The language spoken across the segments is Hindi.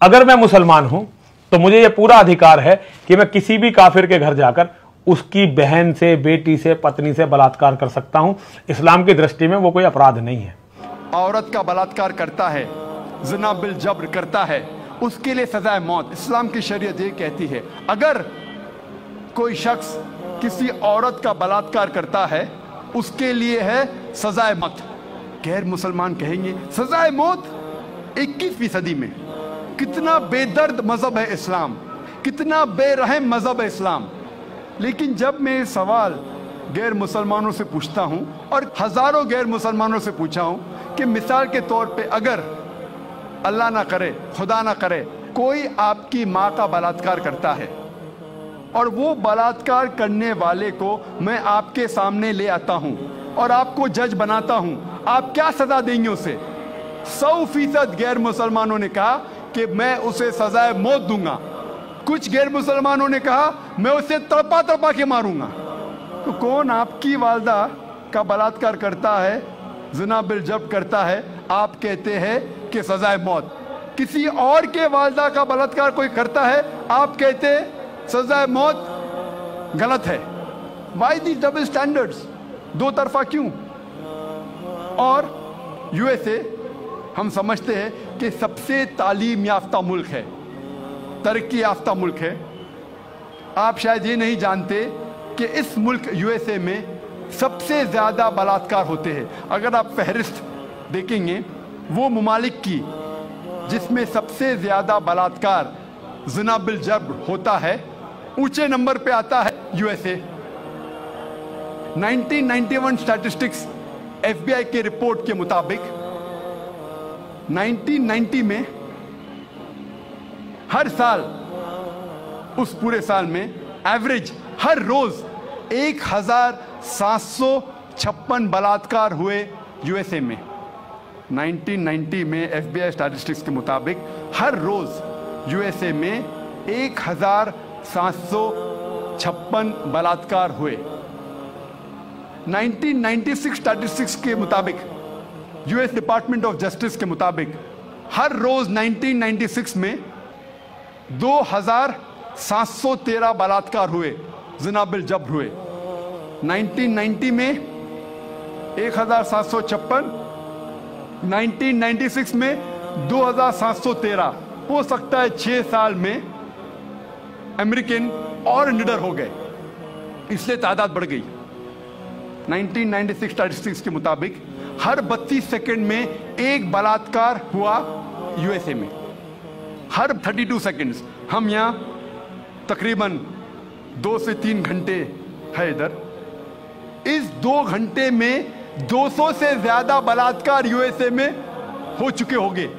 अगर मैं मुसलमान हूं तो मुझे यह पूरा अधिकार है कि मैं किसी भी काफिर के घर जाकर उसकी बहन से, बेटी से, पत्नी से बलात्कार कर सकता हूं। इस्लाम की दृष्टि में वो कोई अपराध नहीं है। औरत का बलात्कार करता है, ज़िना बिल जब्र करता है, उसके लिए सजाए मौत। इस्लाम की शरीयत ये कहती है अगर कोई शख्स किसी औरत का बलात्कार करता है उसके लिए है सजाए मौत। गैर मुसलमान कहेंगे सजाए मौत 21वीं सदी में। कितना बेदर्द मजहब है इस्लाम, कितना बेरहम मजहब है इस्लाम। लेकिन जब मैं सवाल गैर मुसलमानों से पूछता हूं और हजारों गैर मुसलमानों से पूछा हूं कि मिसाल के तौर पे अगर अल्लाह ना करे, खुदा ना करे, कोई आपकी माँ का बलात्कार करता है और वो बलात्कार करने वाले को मैं आपके सामने ले आता हूं और आपको जज बनाता हूं, आप क्या सजा देंगे उसे? 100% गैर मुसलमानों ने कहा कि मैं उसे सजाए मौत दूंगा। कुछ गैर मुसलमानों ने कहा मैं उसे तड़पा तड़पा के मारूंगा। तो कौन आपकी वालदा का बलात्कार करता है, ज़िना बिल जब्र करता है, आप कहते हैं कि सजाए मौत। किसी और के वालदा का बलात्कार कोई करता है, आप कहते हैं सजाए मौत। गलत है। वाई दी डबल स्टैंडर्ड्स? दो तरफा क्यों? और यूएसए हम समझते हैं कि सबसे तालीम याफ्ता मुल्क है, तरक्की याफ्ता मुल्क है। आप शायद ये नहीं जानते कि इस मुल्क यूएसए में सबसे ज़्यादा बलात्कार होते हैं। अगर आप फहरिस्त देखेंगे वो ममालिक की जिसमें सबसे ज़्यादा बलात्कार, ज़िना बिल जब्र होता है, ऊंचे नंबर पे आता है यूएसए। 1991 स्टैटिस्टिक्स एफबीआई के रिपोर्ट के मुताबिक 1990 में हर साल, उस पूरे साल में एवरेज हर रोज 1756 बलात्कार हुए यूएसए में। 1990 में एफबीआई स्टैटिस्टिक्स के मुताबिक हर रोज यूएसए में 1756 बलात्कार हुए। 1996 स्टैटिस्टिक्स के मुताबिक, यूएस डिपार्टमेंट ऑफ जस्टिस के मुताबिक, हर रोज 1996 में 2713 बलात्कार हुए, ज़िना बिल जब्र हुए। 1990 में 1756, 1996 में 2713। हो सकता है 6 साल में अमेरिकन और निडर हो गए, इसलिए तादाद बढ़ गई। 1996 स्टैटिस्टिक्स के मुताबिक हर 32 सेकंड में एक बलात्कार हुआ यूएसए में, हर 32 सेकंड्स। हम यहाँ तकरीबन 2 से 3 घंटे है इधर। इस 2 घंटे में 200 से ज्यादा बलात्कार यूएसए में हो चुके होंगे।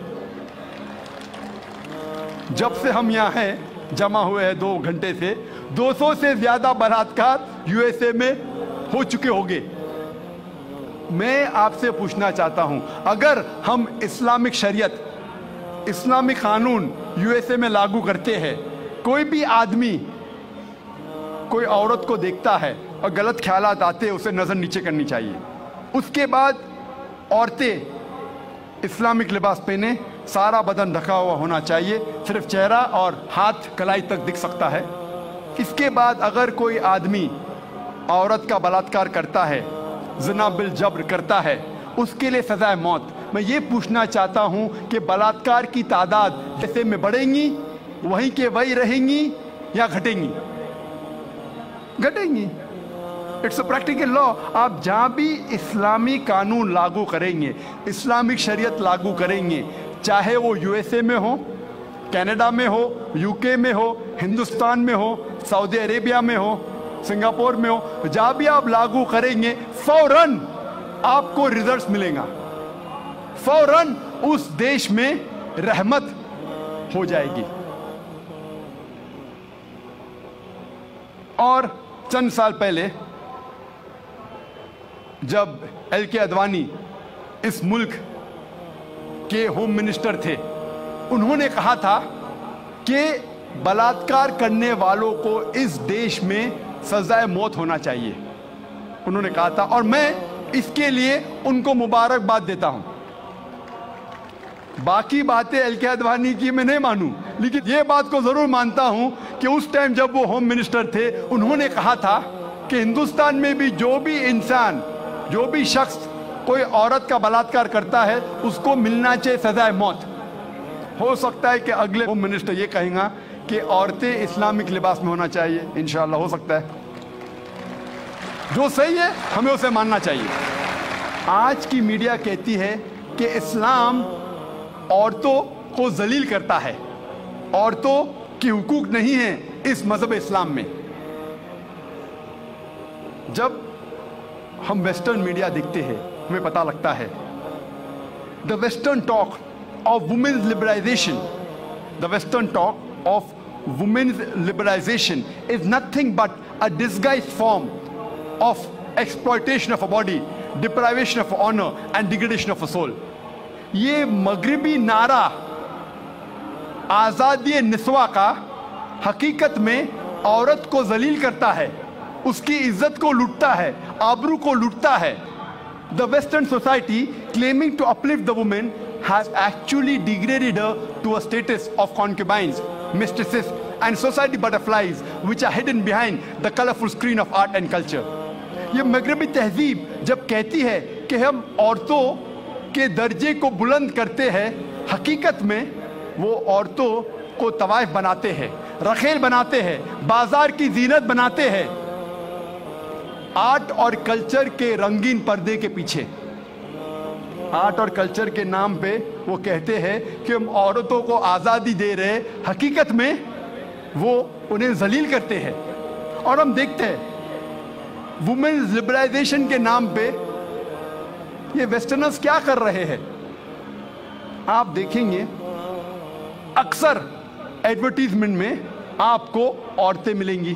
जब से हम यहाँ हैं, जमा हुए हैं 2 घंटे से, 200 से ज्यादा बलात्कार यूएसए में हो चुके होंगे। मैं आपसे पूछना चाहता हूं, अगर हम इस्लामिक शरीयत, इस्लामिक कानून यूएसए में लागू करते हैं, कोई भी आदमी कोई औरत को देखता है और गलत ख्यालात आते हैं, उसे नजर नीचे करनी चाहिए। उसके बाद औरतें इस्लामिक लिबास पहने, सारा बदन ढका हुआ होना चाहिए, सिर्फ चेहरा और हाथ कलाई तक दिख सकता है। इसके बाद अगर कोई आदमी औरत का बलात्कार करता है, ज़िना बिल जब्र करता है, उसके लिए सजाए मौत। मैं ये पूछना चाहता हूं कि बलात्कार की तादाद जैसे में बढ़ेंगी, वहीं के वही रहेंगी या घटेंगी? घटेंगी। It's a practical law. आप जहां भी इस्लामी कानून लागू करेंगे, इस्लामिक शरीयत लागू करेंगे, चाहे वो यूएसए में हो, कनाडा में हो, यूके में हो, हिंदुस्तान में हो, सऊदी अरेबिया में हो, सिंगापुर में हो, जहां भी आप लागू करेंगे, फौरन आपको रिजल्ट्स मिलेगा, फौरन उस देश में रहमत हो जाएगी। और चंद साल पहले जब एल.के. अडवाणी इस मुल्क के होम मिनिस्टर थे, उन्होंने कहा था कि बलात्कार करने वालों को इस देश में सजाए मौत होना चाहिए, उन्होंने कहा था। और मैं इसके लिए उनको मुबारकबाद देता हूं। बाकी बातें एल.के. आडवाणी की मैं नहीं मानूं, लेकिन ये बात को जरूर मानता हूं कि उस टाइम जब वो होम मिनिस्टर थे, उन्होंने कहा था कि हिंदुस्तान में भी जो भी इंसान, जो भी शख्स कोई औरत का बलात्कार करता है उसको मिलना चाहिए सजाए मौत। हो सकता है कि अगले होम मिनिस्टर ये कहेगा कि औरतें इस्लामिक लिबास में होना चाहिए, इंशाअल्लाह हो सकता है। जो सही है हमें उसे मानना चाहिए। आज की मीडिया कहती है कि इस्लाम औरतों को जलील करता है, औरतों की हुकूक नहीं है इस मजहब इस्लाम में। जब हम वेस्टर्न मीडिया देखते हैं हमें पता लगता है the western talk of women's liberalization, the western talk of women's liberalization is nothing but a disguised form of exploitation of a body, deprivation of honour and degradation of a soul. ये मगरिबी नारा आजादी निस्वा का हकीकत में औरत को जलील करता है, उसकी इज्जत को लूटता है, आबरू को लूटता है। The Western society claiming to uplift the woman has actually degraded her to a status of concubines, mistresses and society butterflies which are hidden behind the colorful screen of art and culture. ये मगरबी तहजीब जब कहती है कि हम औरतों के दर्जे को बुलंद करते हैं, हकीकत में वो औरतों को तवाइफ बनाते हैं, रखेल बनाते हैं, बाजार की जीनत बनाते हैं, आर्ट और कल्चर के रंगीन पर्दे के पीछे। आर्ट और कल्चर के नाम पे वो कहते हैं कि हम औरतों को आज़ादी दे रहे, हकीकत में वो उन्हें जलील करते हैं। और हम देखते हैं वुमेन्स लिबरलाइजेशन के नाम पे ये वेस्टर्नर्स क्या कर रहे हैं। आप देखेंगे अक्सर एडवर्टीजमेंट में आपको औरतें मिलेंगी।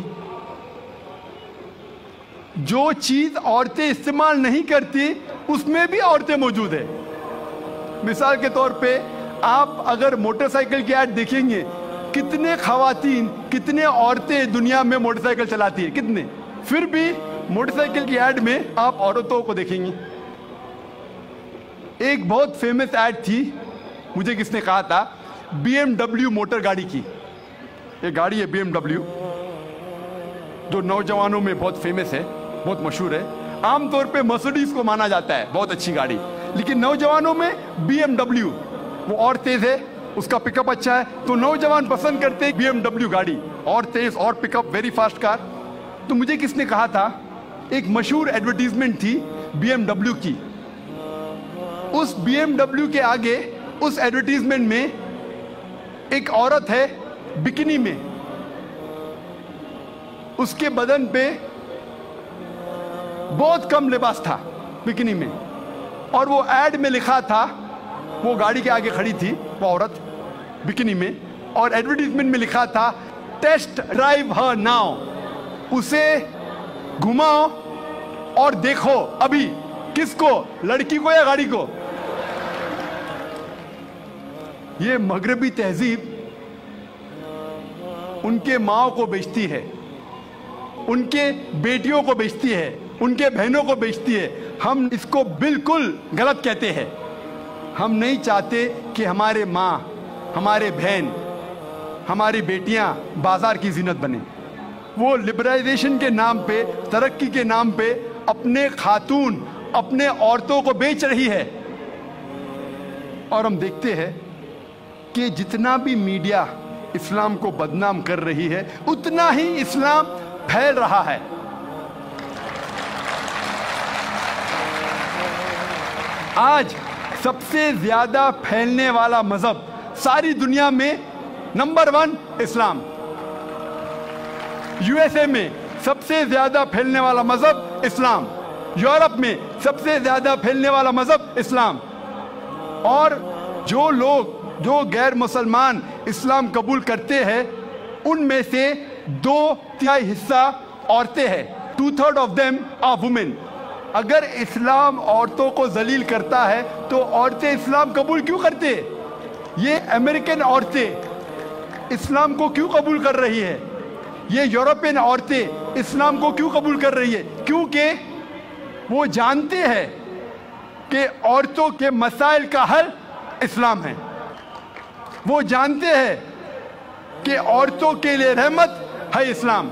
जो चीज औरतें इस्तेमाल नहीं करती उसमें भी औरतें मौजूद है। मिसाल के तौर पे आप अगर मोटरसाइकिल की ऐड देखेंगे, कितने खवातीन, कितने औरतें दुनिया में मोटरसाइकिल चलाती है, कितने, फिर भी मोटरसाइकिल की ऐड में आप औरतों को देखेंगे। एक बहुत फेमस ऐड थी, मुझे किसने कहा था, BMW मोटर गाड़ी की। ये गाड़ी है BMW, जो नौजवानों में बहुत फेमस है, बहुत मशहूर है। आमतौर पे मर्सिडीज को माना जाता है बहुत अच्छी गाड़ी, लेकिन नौजवानों में BMW, वो और तेज है, उसका पिकअप अच्छा है, तो नौजवान पसंद करते हैं BMW गाड़ी, और तेज और पिकअप, वेरी फास्ट कार। तो मुझे किसने कहा था, एक मशहूर एडवर्टीजमेंट थी BMW की। उस BMW के आगे उस एडवर्टीजमेंट में एक औरत है बिकिनी में, उसके बदन पे बहुत कम लिबास था बिकिनी में, और वो ऐड में लिखा था, वो गाड़ी के आगे खड़ी थी वो औरत बिकिनी में, और एडवर्टीजमेंट में लिखा था टेस्ट ड्राइव हर नाउ, उसे घुमाओ और देखो अभी, किसको, लड़की को या गाड़ी को। ये मगरबी तहजीब उनके माओ को बेचती है, उनके बेटियों को बेचती है, उनके बहनों को बेचती है। हम इसको बिल्कुल गलत कहते हैं। हम नहीं चाहते कि हमारे माँ, हमारे बहन, हमारी बेटियां बाजार की जीनत बने। वो लिबरलाइजेशन के नाम पे, तरक्की के नाम पे अपने खातून, अपने औरतों को बेच रही है। और हम देखते हैं कि जितना भी मीडिया इस्लाम को बदनाम कर रही है, उतना ही इस्लाम फैल रहा है। आज सबसे ज्यादा फैलने वाला मजहब सारी दुनिया में नंबर 1 इस्लाम। यूएसए में सबसे ज्यादा फैलने वाला मजहब इस्लाम, यूरोप में सबसे ज्यादा फैलने वाला मजहब इस्लाम। और जो लोग, जो गैर मुसलमान इस्लाम कबूल करते हैं, उनमें से 2/3 हिस्सा औरतें हैं। 2/3 ऑफ देम आर वुमेन। अगर इस्लाम औरतों को जलील करता है तो औरतें इस्लाम कबूल क्यों करते? ये अमेरिकन औरतें इस्लाम को क्यों कबूल कर रही है? ये यूरोपियन औरतें इस्लाम को क्यों कबूल कर रही है? क्योंकि वो जानते हैं कि औरतों के मसाइल का हल इस्लाम है। वो जानते हैं कि औरतों के लिए रहमत है इस्लाम।